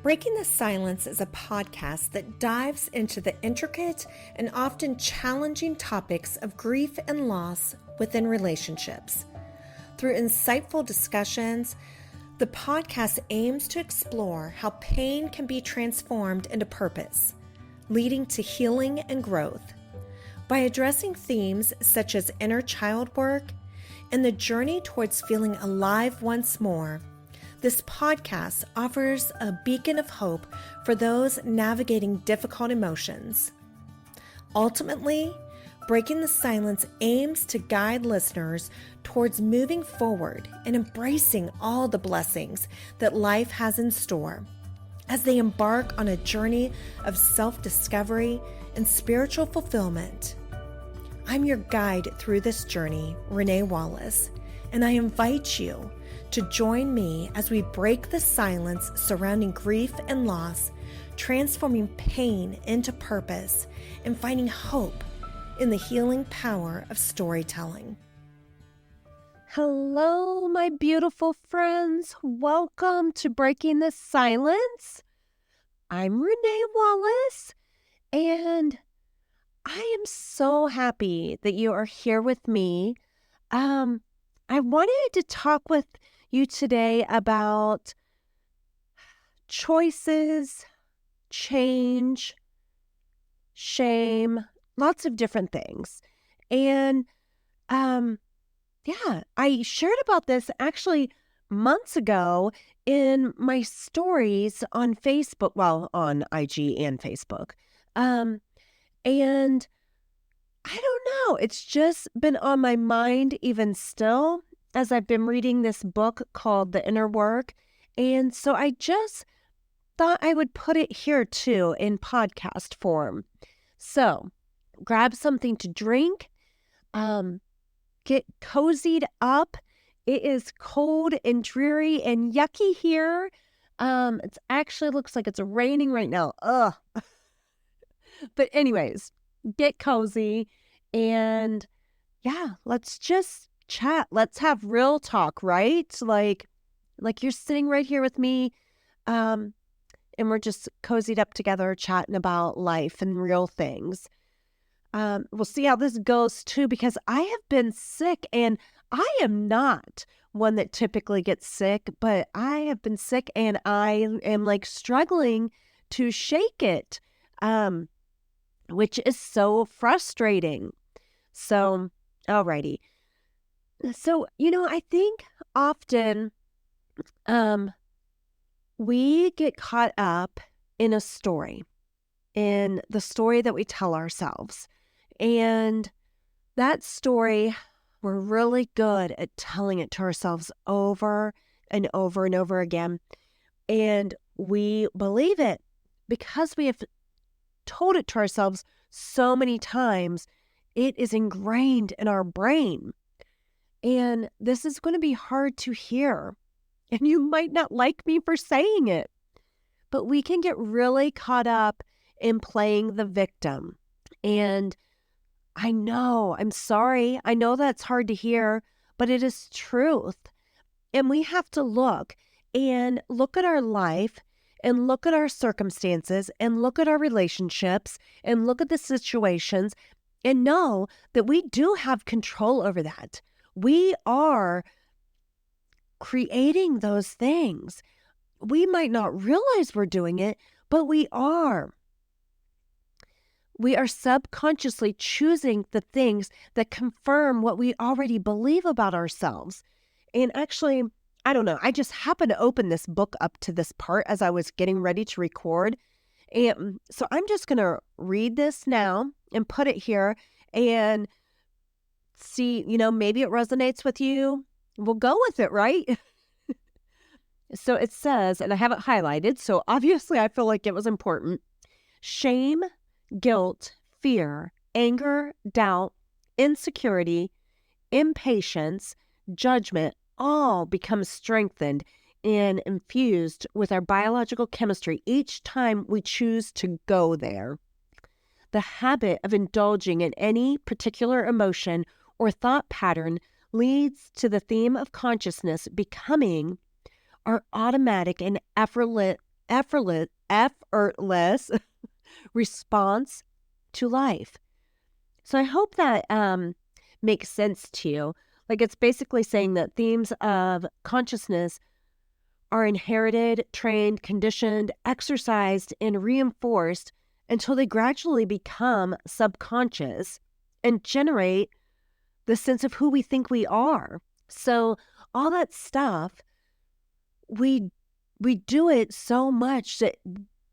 Breaking the Silence is a podcast that dives into the intricate and often challenging topics of grief and loss within relationships. Through insightful discussions, the podcast aims to explore how pain can be transformed into purpose, leading to healing and growth. By addressing themes such as inner child work and the journey towards feeling alive once more, this podcast offers a beacon of hope for those navigating difficult emotions. Ultimately, Breaking the Silence aims to guide listeners towards moving forward and embracing all the blessings that life has in store as they embark on a journey of self-discovery and spiritual fulfillment. I'm your guide through this journey, Renee Wallace, and I invite you to join me as we break the silence surrounding grief and loss, transforming pain into purpose and finding hope in the healing power of storytelling. Hello, my beautiful friends. Welcome to Breaking the Silence. I'm Renee Wallace, and I am so happy that you are here with me. I wanted to talk with you today about choices, change, shame, lots of different things. And I shared about this actually months ago in my stories on Facebook, well, on IG and Facebook. And I don't know, it's just been on my mind even still as I've been reading this book called The Inner Work. And so I just thought I would put it here too in podcast form. So grab something to drink, get cozied up. It is cold and dreary and yucky here. It actually looks like it's raining right now. Ugh. But anyways, get cozy and let's just chat. Let's have real talk, right? Like you're sitting right here with me, and we're just cozied up together, chatting about life and real things. We'll see how this goes too, because I have been sick, and I am not one that typically gets sick, but I have been sick and I am struggling to shake it, which is so frustrating. So, alrighty. So, I think often, we get caught up in a story, in the story that we tell ourselves. And that story, we're really good at telling it to ourselves over and over and over again. And we believe it because we have told it to ourselves so many times. It is ingrained in our brain. And this is going to be hard to hear. And you might not like me for saying it, but we can get really caught up in playing the victim. And I know, I'm sorry. I know that's hard to hear, but it is truth. And we have to look at our life and look at our circumstances and look at our relationships and look at the situations and know that we do have control over that. We are creating those things. We might not realize we're doing it, but we are. We are subconsciously choosing the things that confirm what we already believe about ourselves. And actually, I don't know, I just happened to open this book up to this part as I was getting ready to record. And so I'm just going to read this now and put it here and see, maybe it resonates with you. We'll go with it, right? So it says, and I have it highlighted, so obviously I feel like it was important. Shame, guilt, fear, anger, doubt, insecurity, impatience, judgment all become strengthened and infused with our biological chemistry each time we choose to go there. The habit of indulging in any particular emotion or thought pattern leads to the theme of consciousness becoming our automatic and effortless response to life. So I hope that makes sense to you. Like, it's basically saying that themes of consciousness are inherited, trained, conditioned, exercised, and reinforced until they gradually become subconscious and generate the sense of who we think we are. So all that stuff, we do it so much that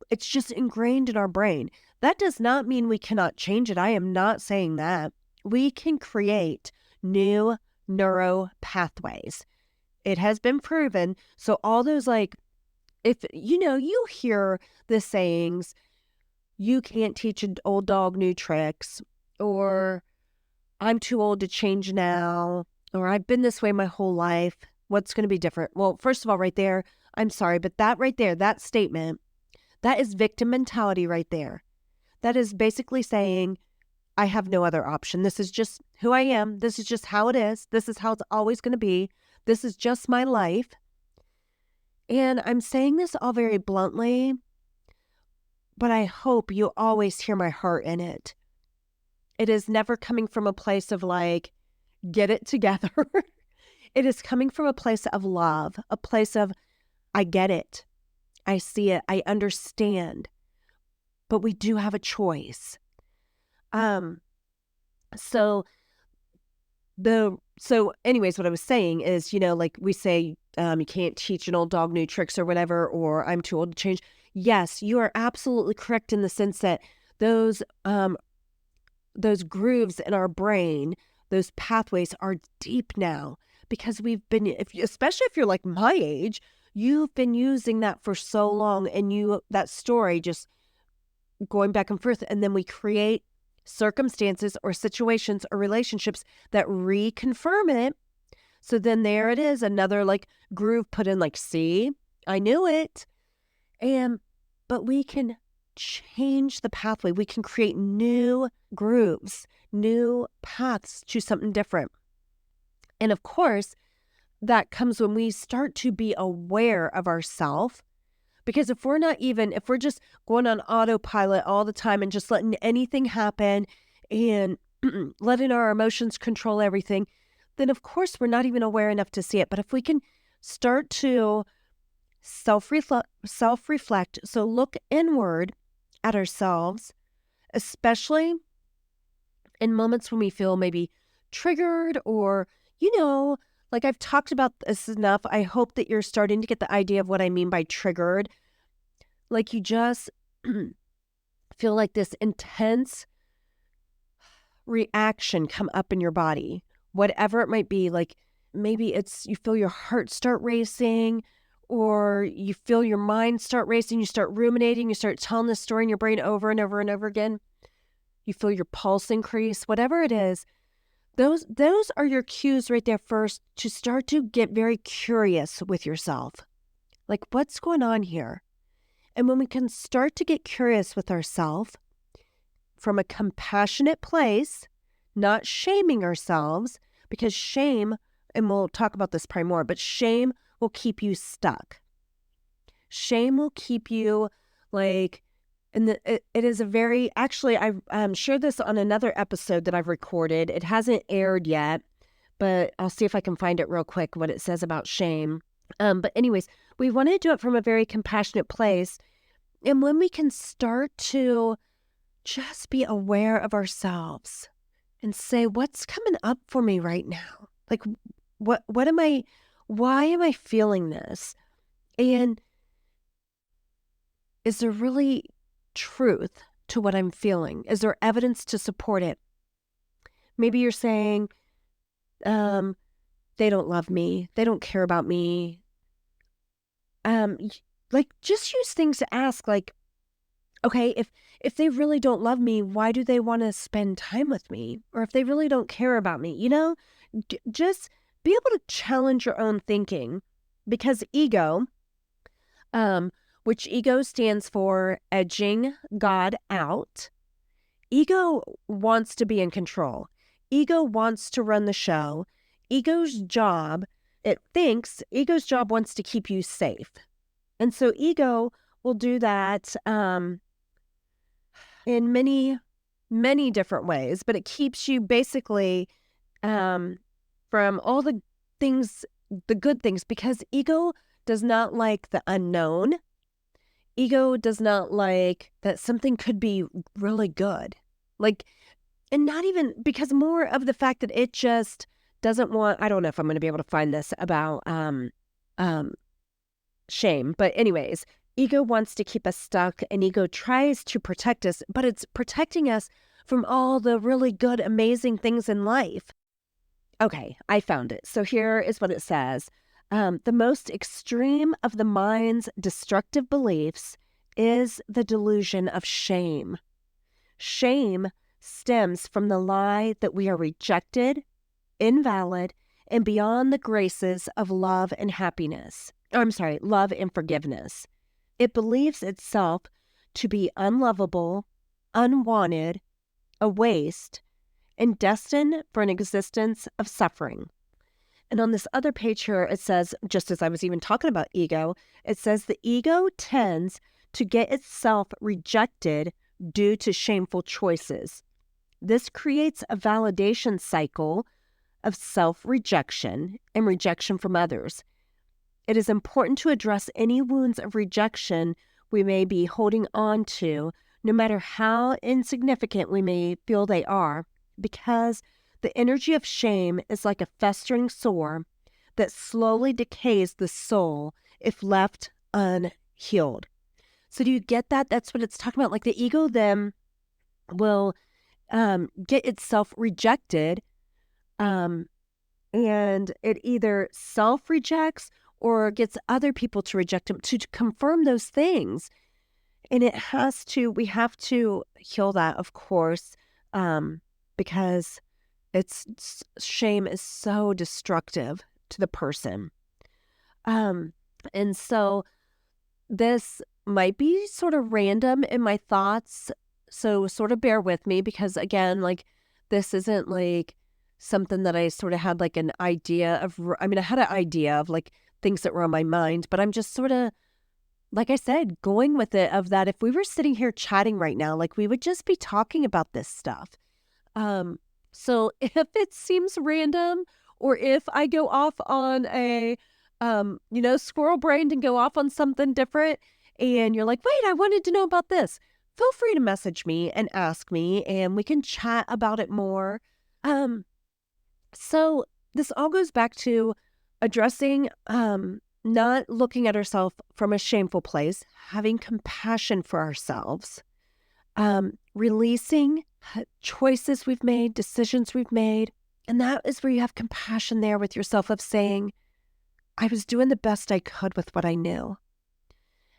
it's just ingrained in our brain. That does not mean we cannot change it. I am not saying that. We can create new neuro pathways. It has been proven. So all those, like, if you hear the sayings, you can't teach an old dog new tricks, or I'm too old to change now, or I've been this way my whole life. What's going to be different? Well, first of all, right there, I'm sorry, but that right there, that statement, that is victim mentality right there. That is basically saying, I have no other option. This is just who I am. This is just how it is. This is how it's always going to be. This is just my life. And I'm saying this all very bluntly, but I hope you always hear my heart in it. It is never coming from a place of like, get it together. It is coming from a place of love, a place of, I get it. I see it. I understand. But we do have a choice. So anyways, what I was saying is, like we say, you can't teach an old dog new tricks or whatever, or I'm too old to change. Yes, you are absolutely correct in the sense that those grooves in our brain, those pathways are deep now because we've been, especially if you're like my age, you've been using that for so long, and that story just going back and forth, and then we create circumstances or situations or relationships that reconfirm it. So then there it is, another like groove put in, like, see, I knew it. But we can change the pathway. We can create new grooves, new paths to something different. And of course, that comes when we start to be aware of ourselves. Because if we're just going on autopilot all the time and just letting anything happen and letting our emotions control everything, then of course we're not even aware enough to see it. But if we can start to self-reflect, so look inward at ourselves, especially in moments when we feel maybe triggered or, like I've talked about this enough. I hope that you're starting to get the idea of what I mean by triggered. Like you just feel like this intense reaction come up in your body, whatever it might be. Like maybe it's you feel your heart start racing, or you feel your mind start racing, you start ruminating, you start telling this story in your brain over and over and over again. You feel your pulse increase, whatever it is. Those are your cues right there first to start to get very curious with yourself. Like, what's going on here? And when we can start to get curious with ourselves from a compassionate place, not shaming ourselves, because shame, and we'll talk about this probably more, but shame will keep you stuck. Shame will keep you like, and it is a very, actually, I've shared this on another episode that I've recorded. It hasn't aired yet, but I'll see if I can find it real quick, what it says about shame. But anyways, we want to do it from a very compassionate place. And when we can start to just be aware of ourselves and say, what's coming up for me right now? Like, why am I feeling this? And is there really truth to what I'm feeling? Is there evidence to support it? Maybe you're saying, they don't love me. They don't care about me. Like, just use things to ask, like, okay, if they really don't love me, why do they want to spend time with me? Or if they really don't care about me, just be able to challenge your own thinking, because ego, which ego stands for edging God out. Ego wants to be in control. Ego wants to run the show. Ego's job wants to keep you safe. And so ego will do that in many, many different ways, but it keeps you basically from all the things, the good things, because ego does not like the unknown. Ego does not like that something could be really good. Like, and not even because more of the fact that it just doesn't want, I don't know if I'm going to be able to find this about um, shame. But anyways, ego wants to keep us stuck and ego tries to protect us, but it's protecting us from all the really good, amazing things in life. Okay, I found it. So here is what it says. The most extreme of the mind's destructive beliefs is the delusion of shame. Shame stems from the lie that we are rejected, invalid, and beyond the graces of love and happiness. Love and forgiveness. It believes itself to be unlovable, unwanted, a waste, and destined for an existence of suffering. And on this other page here, it says, just as I was even talking about ego, it says the ego tends to get itself rejected due to shameful choices. This creates a validation cycle of self-rejection and rejection from others. It is important to address any wounds of rejection we may be holding on to, no matter how insignificant we may feel they are, because the energy of shame is like a festering sore that slowly decays the soul if left unhealed. So do you get that? That's what it's talking about. Like the ego then will get itself rejected, and it either self-rejects or gets other people to reject him to confirm those things. And we have to heal that, of course, because shame is so destructive to the person. And so this might be sort of random in my thoughts. So sort of bear with me because again, like this isn't like something that I sort of had like an idea of. I mean, I had an idea of like things that were on my mind, but I'm just sort of, like I said, going with it of that if we were sitting here chatting right now, like we would just be talking about this stuff. So if it seems random or if I go off on a, squirrel brained and go off on something different and you're like, wait, I wanted to know about this. Feel free to message me and ask me and we can chat about it more. So this all goes back to addressing, not looking at ourselves from a shameful place, having compassion for ourselves, releasing choices we've made, decisions we've made. And that is where you have compassion there with yourself of saying, I was doing the best I could with what I knew.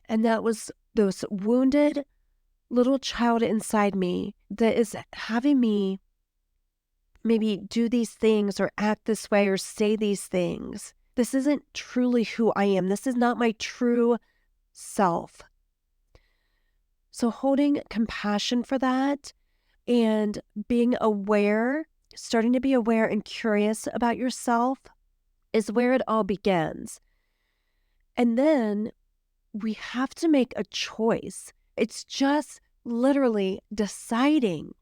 And that was those wounded little child inside me that is having me maybe do these things or act this way or say these things. This isn't truly who I am. This is not my true self. So holding compassion for that and being aware, starting to be aware and curious about yourself is where it all begins. And then we have to make a choice. It's just literally deciding.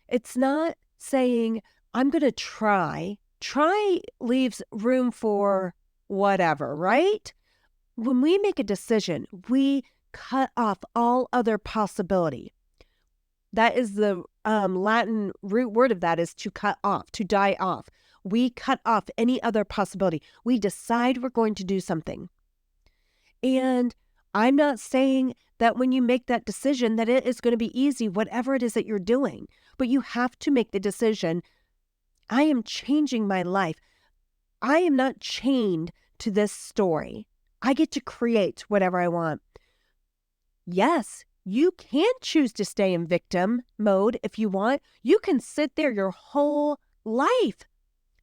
It's not saying, I'm going to try. Try leaves room for whatever, right? When we make a decision, we cut off all other possibility. That is the Latin root word of that is to cut off, to die off. We cut off any other possibility. We decide we're going to do something. And I'm not saying that when you make that decision that it is going to be easy, whatever it is that you're doing, but you have to make the decision. I am changing my life. I am not chained to this story. I get to create whatever I want. Yes, you can choose to stay in victim mode if you want. You can sit there your whole life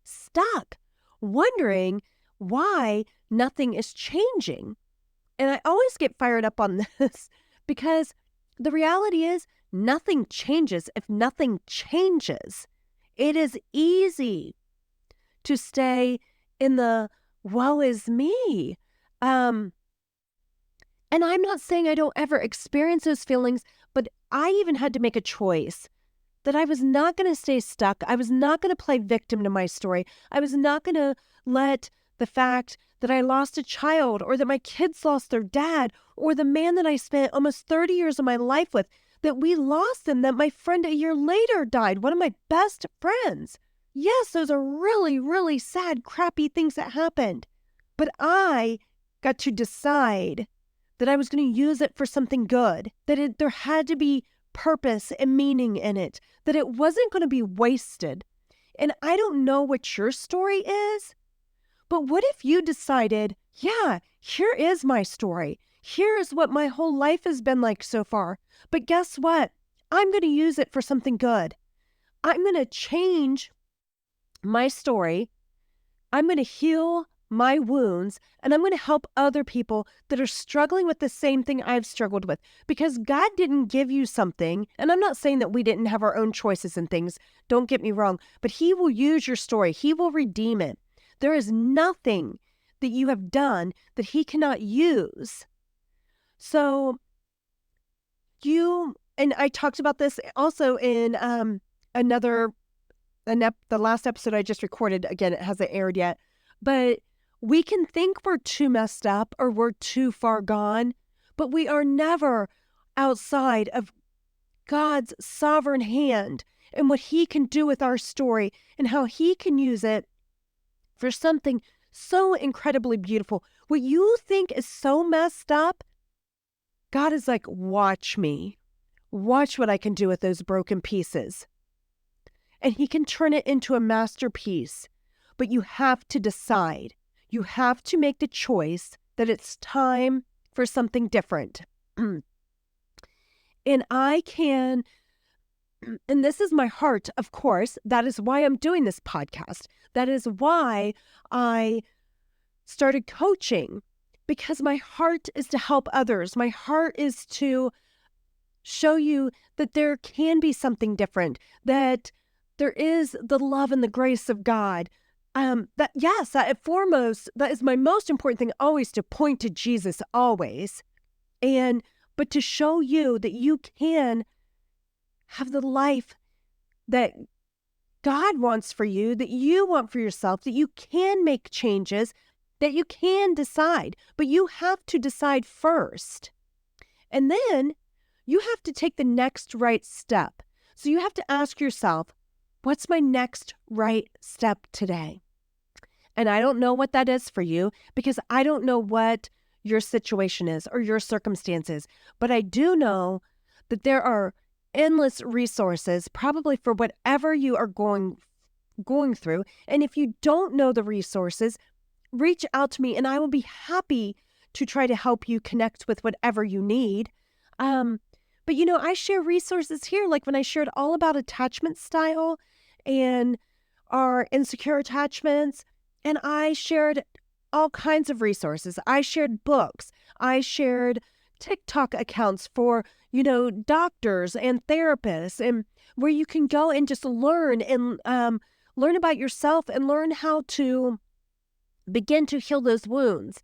stuck, wondering why nothing is changing. And I always get fired up on this because the reality is nothing changes if nothing changes. It is easy to stay in the woe is me. And I'm not saying I don't ever experience those feelings, but I even had to make a choice that I was not going to stay stuck. I was not going to play victim to my story. I was not going to let the fact that I lost a child or that my kids lost their dad or the man that I spent almost 30 years of my life with, that we lost them, that my friend a year later died, one of my best friends. Yes, those are really, really sad, crappy things that happened. But I got to decide that I was going to use it for something good, that there had to be purpose and meaning in it, that it wasn't going to be wasted. And I don't know what your story is, but what if you decided, yeah, here is my story. Here is what my whole life has been like so far. But guess what? I'm going to use it for something good. I'm going to change my story. I'm going to heal my wounds, and I'm going to help other people that are struggling with the same thing I've struggled with, because God didn't give you something. And I'm not saying that we didn't have our own choices and things. Don't get me wrong, but He will use your story. He will redeem it. There is nothing that you have done that He cannot use. So and I talked about this also in the last episode I just recorded. Again, it hasn't aired yet, but we can think we're too messed up or we're too far gone, but we are never outside of God's sovereign hand and what He can do with our story and how He can use it for something so incredibly beautiful. What you think is so messed up, God is like, watch me. Watch what I can do with those broken pieces. And He can turn it into a masterpiece. But you have to decide. You have to make the choice that it's time for something different. And this is my heart, of course. That is why I'm doing this podcast. That is why I started coaching, because my heart is to help others. My heart is to show you that there can be something different, that there is the love and the grace of God. That is my most important thing, always to point to Jesus, always. But to show you that you can have the life that God wants for you, that you want for yourself, that you can make changes, that you can decide, but you have to decide first. And then you have to take the next right step. So you have to ask yourself, what's my next right step today? And I don't know what that is for you, because I don't know what your situation is or your circumstances, but I do know that there are endless resources, probably for whatever you are going through. And if you don't know the resources, reach out to me and I will be happy to try to help you connect with whatever you need. But I share resources here, like when I shared all about attachment style and our insecure attachments, and I shared all kinds of resources. I shared books. I shared TikTok accounts for, doctors and therapists, and where you can go and just learn and learn about yourself and learn how to begin to heal those wounds.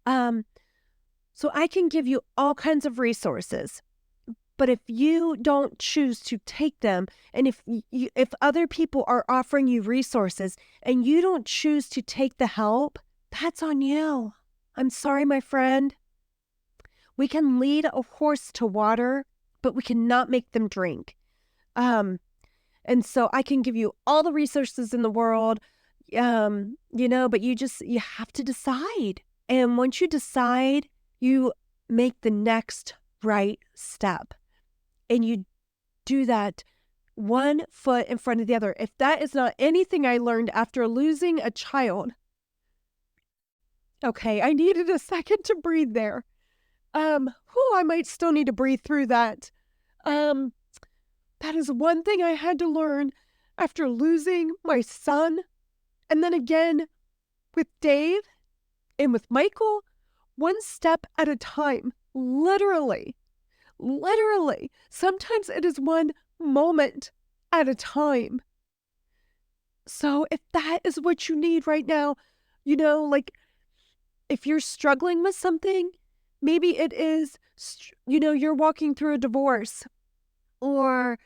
So I can give you all kinds of resources. But if you don't choose to take them, and if other people are offering you resources and you don't choose to take the help, that's on you. I'm sorry, my friend. We can lead a horse to water, but we cannot make them drink. And so I can give you all the resources in the world, but you have to decide. And once you decide, you make the next right step. And you do that one foot in front of the other. If that is not anything I learned after losing a child. Okay, I needed a second to breathe there. I might still need to breathe through that. That is one thing I had to learn after losing my son. And then again with Dave and with Michael, one step at a time, literally. Sometimes it is one moment at a time. So if that is what you need right now, if you're struggling with something Maybe it is, you're walking through a divorce, or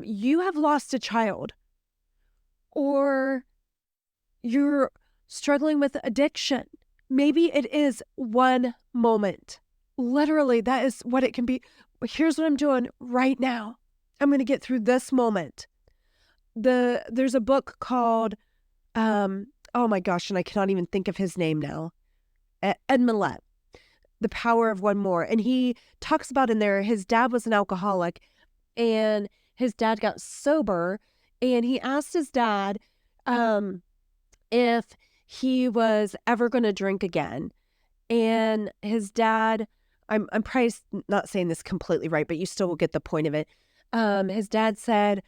you have lost a child, or you're struggling with addiction. Maybe it is one moment. Literally, that is what it can be. Here's what I'm doing right now. I'm going to get through this moment. There's a book called, oh my gosh, and I cannot even think of his name now. Ed Milet, The Power of One More. And he talks about in there, his dad was an alcoholic, and his dad got sober, and he asked his dad if he was ever going to drink again. And his dad, I'm probably not saying this completely right, but you still will get the point of it. His dad said,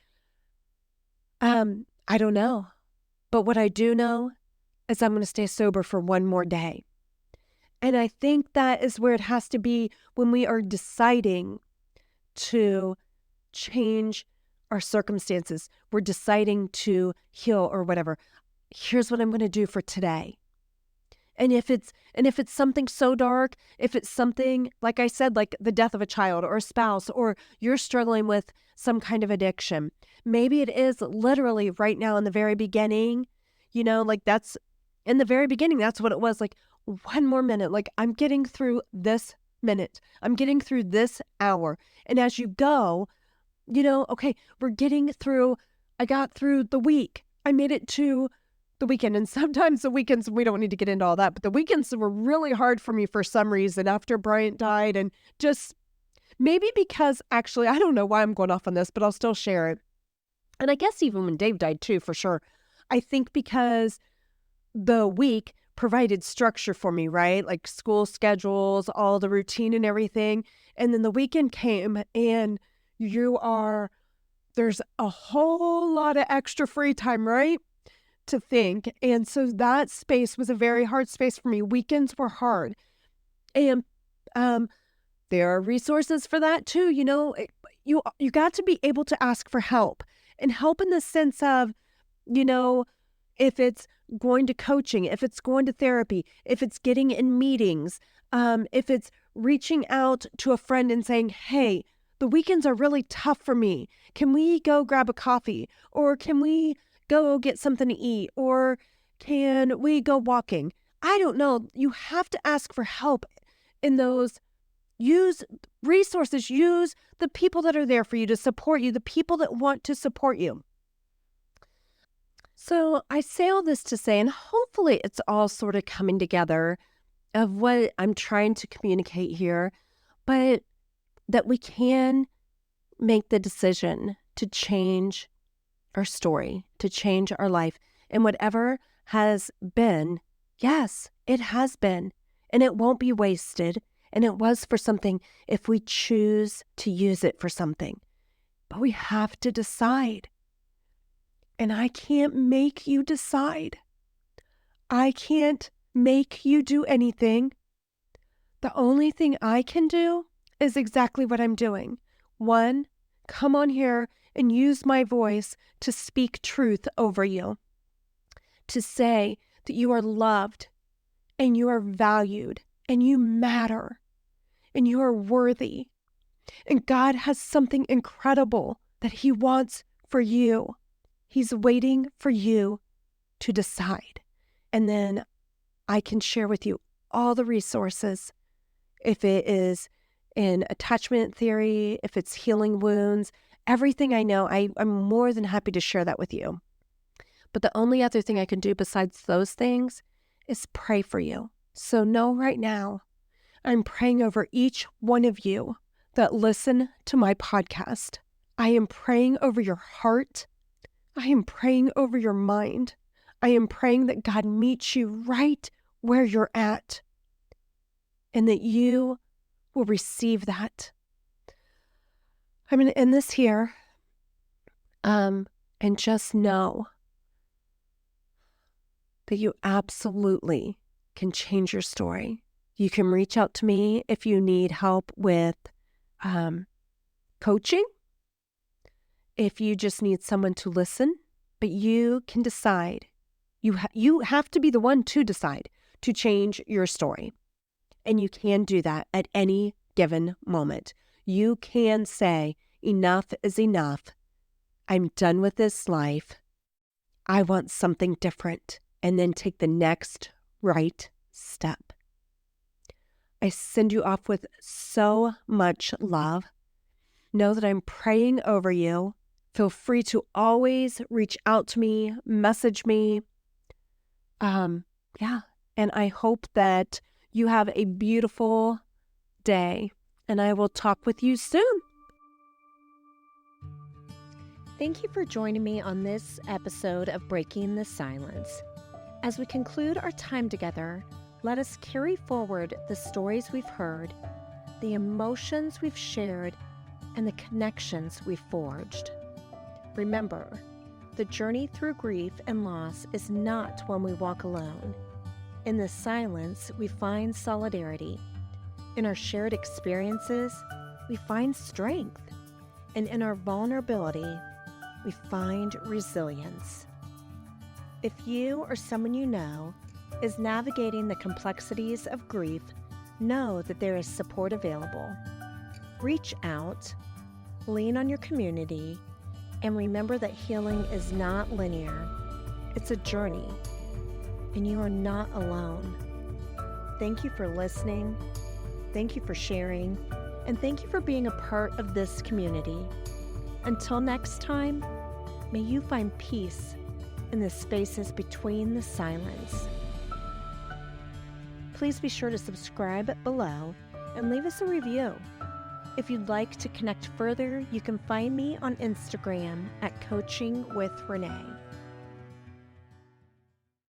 I don't know, but what I do know is I'm going to stay sober for one more day. And I think that is where it has to be when we are deciding to change our circumstances. We're deciding to heal or whatever. Here's what I'm going to do for today. And if it's something so dark, if it's something, like I said, like the death of a child or a spouse, or you're struggling with some kind of addiction, maybe it is literally right now in the very beginning, like that's in the very beginning, that's what it was. Like, one more minute, like I'm getting through this minute, I'm getting through this hour. And as you go, okay, we're getting through, I got through the week, I made it to the weekend. And sometimes the weekends, we don't need to get into all that, but the weekends were really hard for me for some reason after Bryant died. And just maybe because, actually, I don't know why I'm going off on this, but I'll still share it. And I guess even when Dave died too, for sure. I think because the week provided structure for me, right? Like school schedules, all the routine and everything. And then the weekend came, and there's a whole lot of extra free time, right? To think. And so that space was a very hard space for me. Weekends were hard. And there are resources for that too. You got to be able to ask for help, and help in the sense of, if it's going to coaching, if it's going to therapy, if it's getting in meetings, if it's reaching out to a friend and saying, hey, the weekends are really tough for me. Can we go grab a coffee? Or can we go get something to eat? Or can we go walking? I don't know. You have to ask for help in those. Use resources, use the people that are there for you to support you, the people that want to support you. So I say all this to say, and hopefully it's all sort of coming together of what I'm trying to communicate here, but that we can make the decision to change our story, to change our life. And whatever has been, yes, it has been, and it won't be wasted. And it was for something if we choose to use it for something. But we have to decide. And I can't make you decide. I can't make you do anything. The only thing I can do is exactly what I'm doing. One, come on here and use my voice to speak truth over you. To say that you are loved and you are valued and you matter and you are worthy. And God has something incredible that He wants for you. He's waiting for you to decide. And then I can share with you all the resources. If it is in attachment theory, if it's healing wounds, everything I know, I'm more than happy to share that with you. But the only other thing I can do besides those things is pray for you. So know right now, I'm praying over each one of you that listen to my podcast. I am praying over your heart. I am praying over your mind. I am praying that God meets you right where you're at, and that you will receive that. I'm going to end this here, and just know that you absolutely can change your story. You can reach out to me if you need help with coaching, if you just need someone to listen, but you can decide. You have to be the one to decide to change your story. And you can do that at any given moment. You can say, enough is enough. I'm done with this life. I want something different. And then take the next right step. I send you off with so much love. Know that I'm praying over you. Feel free to always reach out to me, message me. And I hope that you have a beautiful day, and I will talk with you soon. Thank you for joining me on this episode of Breaking the Silence. As we conclude our time together, let us carry forward the stories we've heard, the emotions we've shared, and the connections we've forged. Remember, the journey through grief and loss is not one we walk alone. In the silence, we find solidarity. In our shared experiences, we find strength. And in our vulnerability, we find resilience. If you or someone you know is navigating the complexities of grief, know that there is support available. Reach out, lean on your community, and remember that healing is not linear. It's a journey, and you are not alone. Thank you for listening. Thank you for sharing, and thank you for being a part of this community. Until next time, may you find peace in the spaces between the silence. Please be sure to subscribe below and leave us a review. If you'd like to connect further, you can find me on Instagram at Coaching with Renee.